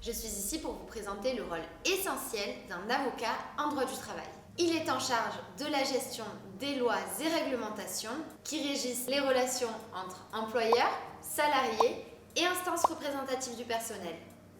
Je suis ici pour vous présenter le rôle essentiel d'un avocat en droit du travail. Il est en charge de la gestion des lois et réglementations qui régissent les relations entre employeurs, salariés et instances représentatives du personnel.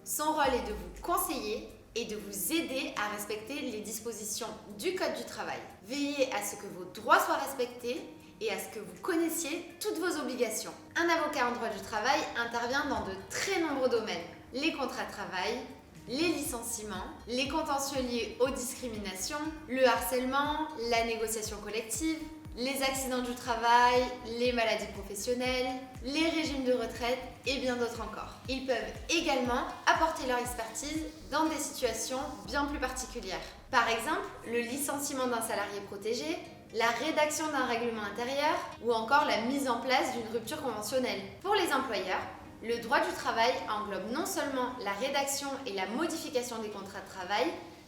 Son rôle est de vous conseiller et de vous aider à respecter les dispositions du Code du travail. Veillez à ce que vos droits soient respectés et à ce que vous connaissiez toutes vos obligations. Un avocat en droit du travail intervient dans de très nombreux domaines. Les contrats de travail, les licenciements, les contentieux liés aux discriminations, le harcèlement, la négociation collective, les accidents du travail, les maladies professionnelles, les régimes de retraite et bien d'autres encore. Ils peuvent également apporter leur expertise dans des situations bien plus particulières. Par exemple, le licenciement d'un salarié protégé, la rédaction d'un règlement intérieur ou encore la mise en place d'une rupture conventionnelle. Pour les employeurs, le droit du travail englobe non seulement la rédaction et la modification des contrats de travail,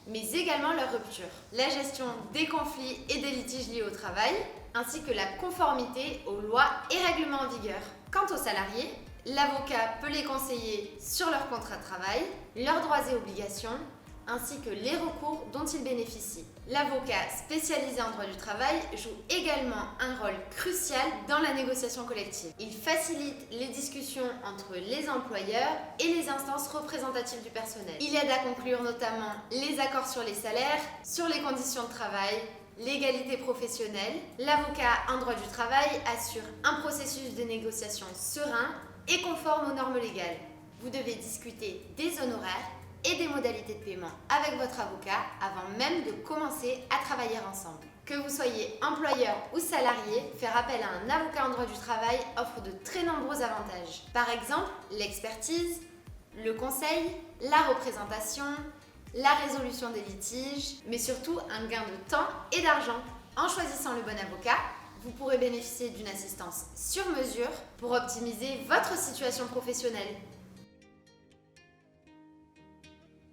mais également leur rupture, la gestion des conflits et des litiges liés au travail, ainsi que la conformité aux lois et règlements en vigueur. Quant aux salariés, l'avocat peut les conseiller sur leur contrat de travail, leurs droits et obligations, ainsi que les recours dont ils bénéficient. L'avocat spécialisé en droit du travail joue également un rôle crucial dans la négociation collective. Il facilite les discussions entre les employeurs et les instances représentatives du personnel. Il aide à conclure notamment les accords sur les salaires, sur les conditions de travail, l'égalité professionnelle. L'avocat en droit du travail assure un processus de négociation serein et conforme aux normes légales. Vous devez discuter des honoraires et des modalités de paiement avec votre avocat avant même de commencer à travailler ensemble. Que vous soyez employeur ou salarié, faire appel à un avocat en droit du travail offre de très nombreux avantages. Par exemple, l'expertise, le conseil, la représentation, la résolution des litiges, mais surtout un gain de temps et d'argent. En choisissant le bon avocat, vous pourrez bénéficier d'une assistance sur mesure pour optimiser votre situation professionnelle.